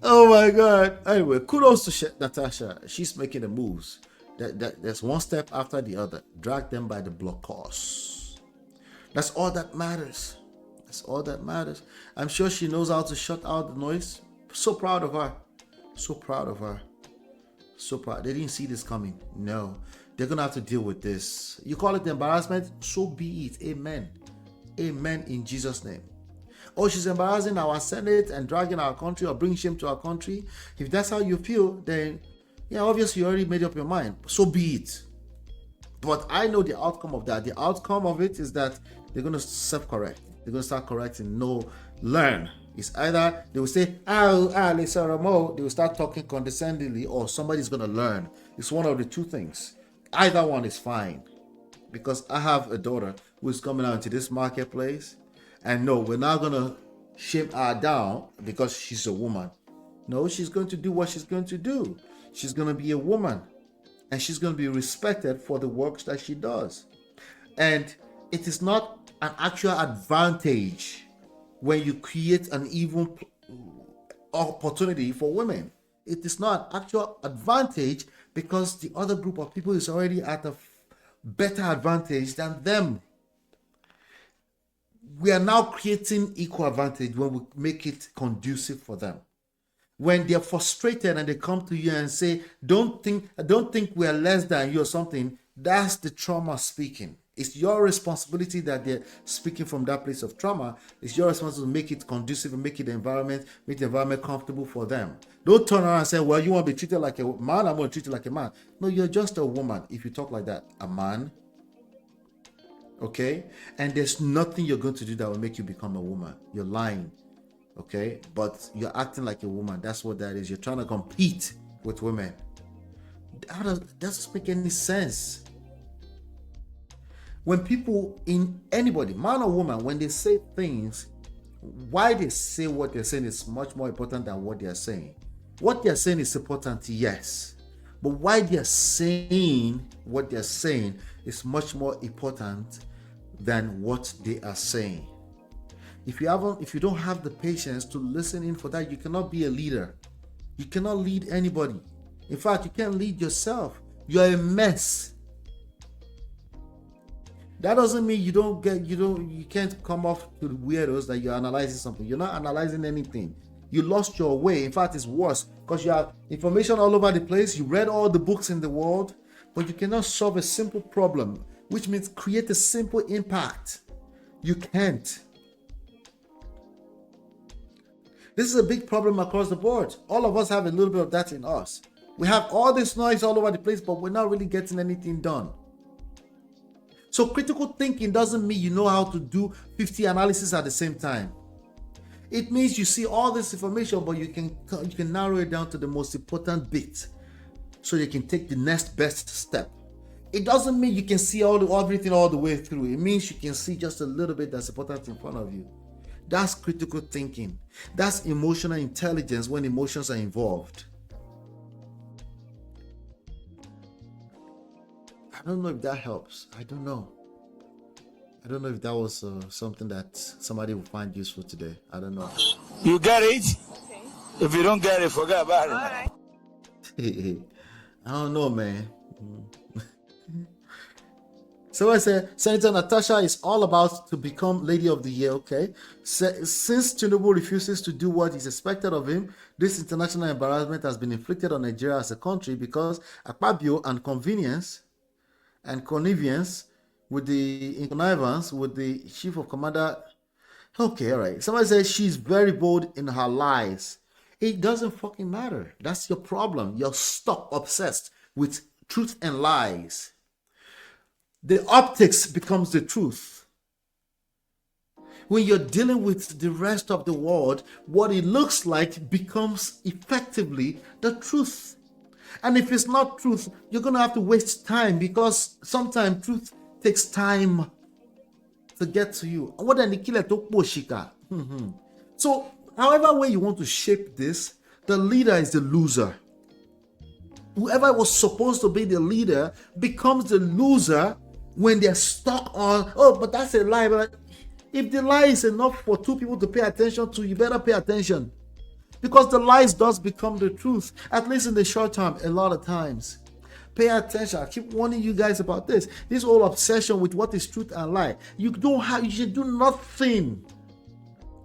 Oh my God. Anyway, kudos to Natasha. She's making the moves. There's one step after the other. Drag them by the blockers. That's all that matters. That's all that matters. I'm sure she knows how to shut out the noise. So proud of her. So proud of her. So proud. They didn't see this coming. No. They're going to have to deal with this. You call it embarrassment? So be it. Amen. Amen in Jesus' name. Oh, she's embarrassing our Senate and dragging our country or bringing shame to our country. If that's how you feel, then, yeah, obviously you already made up your mind. So be it. But I know the outcome of that. The outcome of it is that they're going to self-correct. They're going to start correcting. No, learn. It's either they will say, Lisa Ramo, they will start talking condescendingly, or somebody's going to learn. It's one of the two things. Either one is fine. Because I have a daughter who is coming out into this marketplace. And no, we're not going to shame her down because she's a woman. No, she's going to do what she's going to do. She's going to be a woman. And she's going to be respected for the works that she does. And it is not an actual advantage when you create an even opportunity for women. It is not actual advantage because the other group of people is already at a better advantage than them. We are now creating equal advantage when we make it conducive for them. When they're frustrated and they come to you and say, don't think we are less than you or something, that's the trauma speaking. It's your responsibility that they're speaking from that place of trauma. It's your responsibility to make it conducive and make the environment comfortable for them. Don't turn around and say, well, you want to be treated like a man, I'm going to treat you like a man. No, you're just a woman if you talk like that. A man. Okay? And there's nothing you're going to do that will make you become a woman. You're lying. Okay? But you're acting like a woman. That's what that is. You're trying to compete with women. That doesn't make any sense. When people, in anybody, man or woman, when they say things, why they say what they're saying is much more important than what they're saying. What they're saying is important, yes. But why they're saying what they're saying is much more important than what they are saying. If you don't have the patience to listen in for that, you cannot be a leader. You cannot lead anybody. In fact, you can't lead yourself. You're a mess. That doesn't mean you can't come off to the weirdos that you're analyzing something. You're not analyzing anything. You lost your way. In fact, it's worse because you have information all over the place. You read all the books in the world, but you cannot solve a simple problem, which means create a simple impact. You can't. This is a big problem across the board. All of us have a little bit of that in us. We have all this noise all over the place, but we're not really getting anything done. So critical thinking doesn't mean you know how to do 50 analysis at the same time. It means you see all this information, but you can narrow it down to the most important bit so you can take the next best step. It doesn't mean you can see everything all the way through. It means you can see just a little bit that's important in front of you. That's critical thinking. That's emotional intelligence when emotions are involved. I don't know if that helps. I don't know if that was something that somebody will find useful today. I don't know. You get it? Okay. If you don't get it, forget about it. All right. I don't know, man. So I said, Senator Natasha is all about to become Lady of the Year, okay? Since Tinubu refuses to do what is expected of him, this international embarrassment has been inflicted on Nigeria as a country because AKPABIO and connivance with the chief of commander. Okay, all right. Somebody says she's very bold in her lies. It doesn't fucking matter. That's your problem. You're stuck, obsessed with truth and lies. The optics becomes the truth. When you're dealing with the rest of the world, what it looks like becomes effectively the truth. And if it's not truth, you're going to have to waste time, because sometimes truth takes time to get to you. So, however way you want to shape this, the leader is the loser. Whoever was supposed to be the leader becomes the loser when they're stuck on, oh, but that's a lie. But if the lie is enough for two people to pay attention to, you better pay attention. Because the lies does become the truth, at least in the short term, a lot of times. Pay attention. I keep warning you guys about this. This whole obsession with what is truth and lie. You should do nothing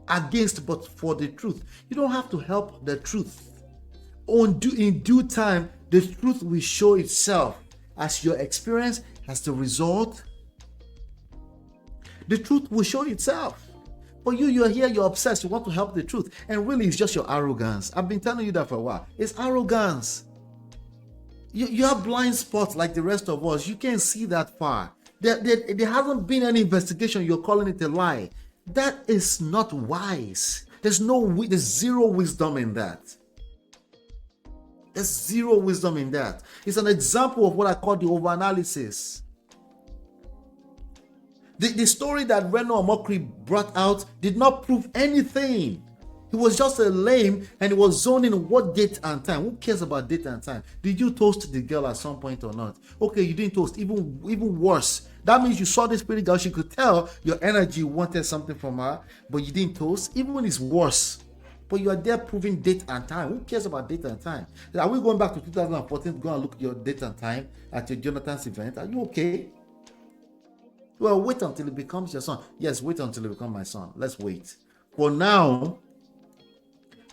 against but for the truth. You don't have to help the truth. In due time, the truth will show itself as your experience, as the result. The truth will show itself. But you're here, you're obsessed, you want to help the truth. And really, it's just your arrogance. I've been telling you that for a while. It's arrogance. You have blind spots like the rest of us. You can't see that far. There hasn't been any investigation. You're calling it a lie. That is not wise. There's zero wisdom in that. There's zero wisdom in that. It's an example of what I call the overanalysis. The story that Reno Omokri brought out did not prove anything. He was just a lame, and he was zoning what date and time. Who cares about date and time? Did you toast the girl at some point or not? Okay, you didn't toast. Even worse. That means you saw this pretty girl. She could tell your energy wanted something from her, but you didn't toast. Even when it's worse. But you are there proving date and time. Who cares about date and time? Are we going back to 2014 to go and look at your date and time at your Jonathan's event? Are you okay? Well, wait until it becomes your son. Yes, wait until it becomes my son. Let's wait. For now,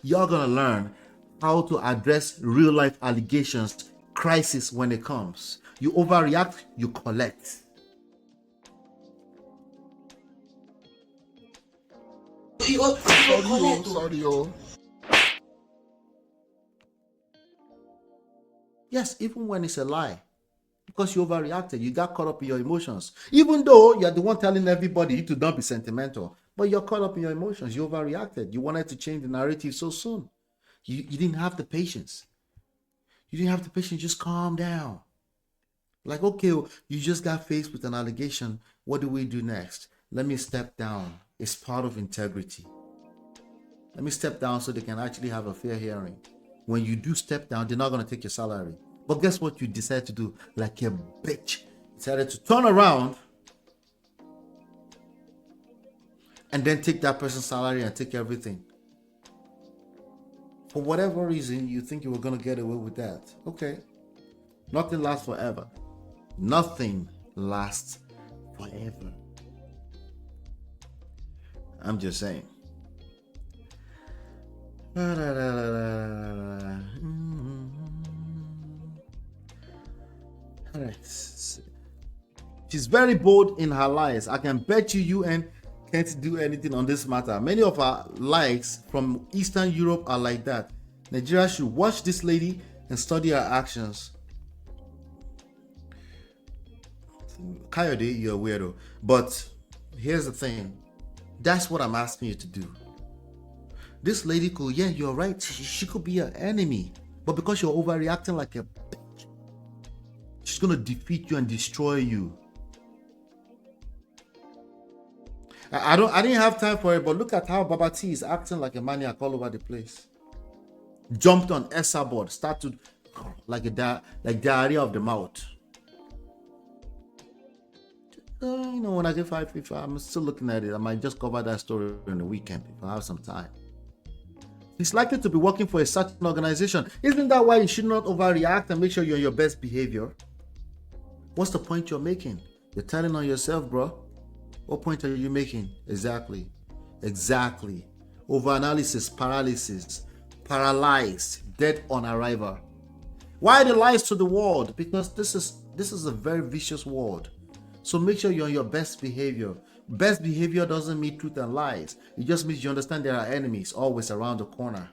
you're going to learn how to address real life allegations, crisis when it comes. You overreact, you collect. Sorry. Yes, even when it's a lie. Because you overreacted, you got caught up in your emotions. Even though you're the one telling everybody to don't be sentimental, but you're caught up in your emotions. You overreacted. You wanted to change the narrative so soon. You didn't have the patience. You didn't have the patience. Just calm down. Like, okay, you just got faced with an allegation. What do we do next? Let me step down. It's part of integrity. Let me step down so they can actually have a fair hearing. When you do step down, they're not going to take your salary. But guess what you decide to do? Like a bitch. You decided to turn around and then take that person's salary and take everything. For whatever reason, you think you were going to get away with that. Okay. Nothing lasts forever. Nothing lasts forever. I'm just saying. She's very bold in her lies. I can bet you UN can't do anything on this matter. Many of our lies from Eastern Europe are like that. Nigeria should watch this lady and study her actions. Coyote, you're a weirdo. But here's the thing. That's what I'm asking you to do. This lady could, yeah, you're right. She could be your enemy. But because you're overreacting like a bitch, she's going to defeat you and destroy you. I didn't have time for it, but look at how Baba T is acting like a maniac all over the place. Jumped on Esa board, started like diarrhea of the mouth. When I get 5 FIFA, I'm still looking at it. I might just cover that story on the weekend if I have some time. He's likely to be working for a certain organization. Isn't that why you should not overreact and make sure you're on your best behavior? What's the point you're making? You're telling on yourself, bro. What point are you making? Exactly. Overanalysis, paralysis, paralyzed, dead on arrival. Why the lies to the world? Because this is a very vicious world. So make sure you're on your best behavior. Best behavior doesn't mean truth and lies. It just means you understand there are enemies always around the corner.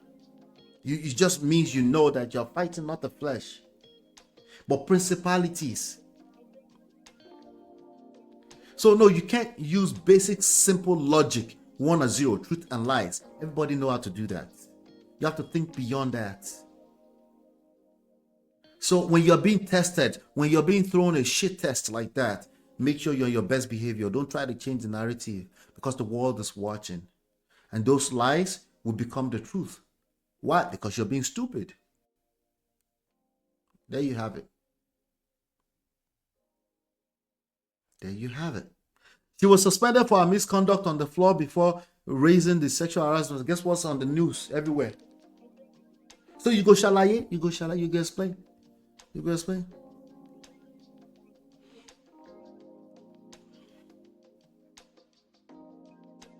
It just means you know that you're fighting not the flesh, but principalities. So no, you can't use basic simple logic 1 or 0, truth and lies. Everybody know how to do that. You have to think beyond that. So when you're being tested, when you're being thrown a shit test like that, make sure you're on your best behavior. Don't try to change the narrative because the world is watching. And those lies will become the truth. Why? Because you're being stupid. There you have it. There you have it. She was suspended for her misconduct on the floor before raising the sexual harassment. Guess what's on the news everywhere? So you go shalaye, you go explain. You go explain.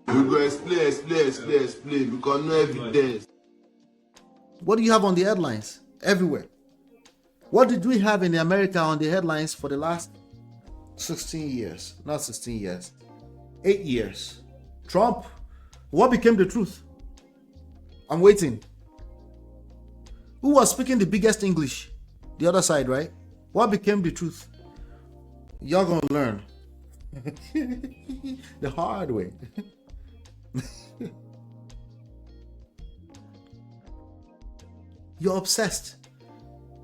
We go explain because no evidence. What do you have on the headlines? Everywhere. What did we have in America on the headlines for the last 16 years? Not 16 years. 8 years. Trump. What became the truth? I'm waiting. Who was speaking the biggest English? The other side, right? What became the truth? You're gonna learn. The hard way. You're obsessed.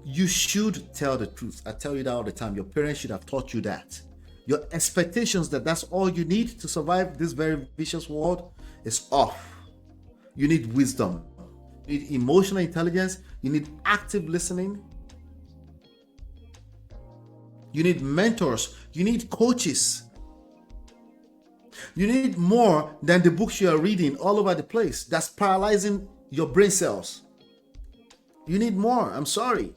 You should tell the truth. I tell you that all the time. Your parents should have taught you that. Your expectations that that's all you need to survive this very vicious world is off. You need wisdom. You need emotional intelligence. You need active listening. You need mentors. You need coaches. You need more than the books you are reading all over the place. That's paralyzing your brain cells. You need more. I'm sorry.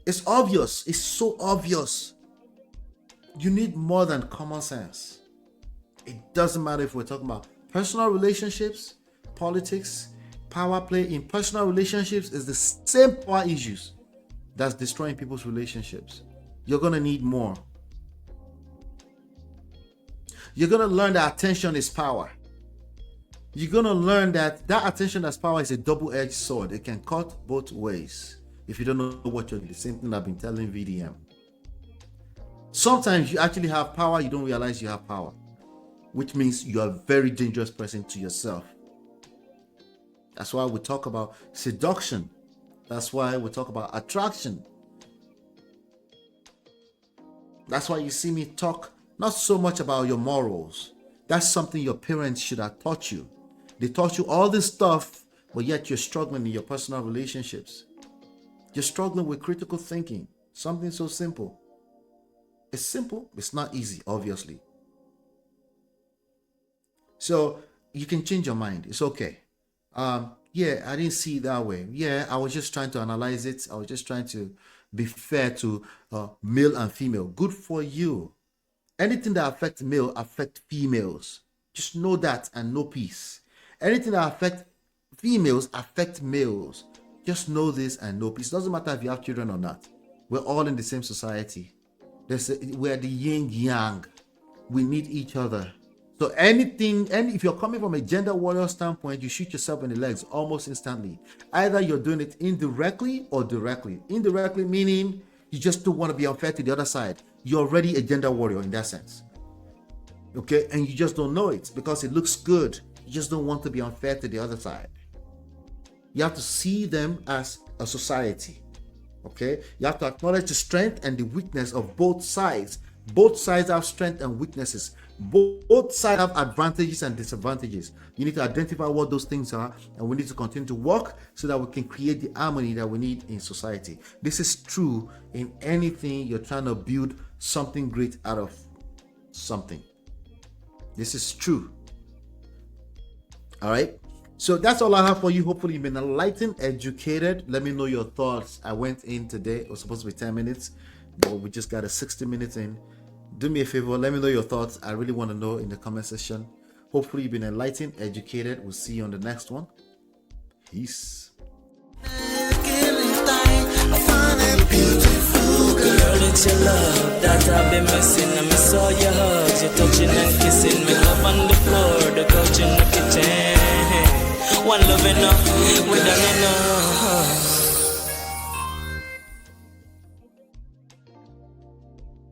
It's obvious. It's so obvious. You need more than common sense. It doesn't matter if we're talking about personal relationships, politics, power play. In personal relationships, is the same power issues that's destroying people's relationships. You're going to need more. You're going to learn that attention is power. You're going to learn that attention as power is a double-edged sword. It can cut both ways. If you don't know what you're doing, the same thing I've been telling VDM. Sometimes you actually have power, you don't realize you have power, which means you're a very dangerous person to yourself. That's why we talk about seduction. That's why we talk about attraction. That's why you see me talk not so much about your morals. That's something your parents should have taught you. They taught you all this stuff, but yet you're struggling in your personal relationships. You're struggling with critical thinking. Something so simple. It's simple. It's not easy, obviously. So you can change your mind. It's okay. Yeah, I didn't see it that way. Yeah, I was just trying to analyze it. I was just trying to be fair to male and female. Good for you. Anything that affects male affects females. Just know that and know peace. Anything that affects females affects males. Just know this and know peace. Doesn't matter if you have children or not. We're all in the same society. We're the yin yang. We need each other. So if you're coming from a gender warrior standpoint, you shoot yourself in the legs almost instantly. Either you're doing it indirectly or directly. Indirectly meaning you just don't want to be unfair to the other side. You're already a gender warrior in that sense. Okay? And you just don't know it because it looks good. You just don't want to be unfair to the other side. You have to see them as a society. Okay? You have to acknowledge the strength and the weakness of both sides. Both sides have strength and weaknesses. Both sides have advantages and disadvantages. You need to identify what those things are, and we need to continue to work so that we can create the harmony that we need in society. This is true in anything you're trying to build something great out of something. This is true. All right. So that's all I have for you. Hopefully you've been enlightened, educated. Let me know your thoughts. I went in today. It was supposed to be 10 minutes, but we just got a 60 minutes in. Do me a favor. Let me know your thoughts. I really want to know in the comment section. Hopefully you've been enlightened, educated. We'll see you on the next one. Peace. Girl, it's your love that I've been missing. I miss all your hugs, your touching and kissing. Me love and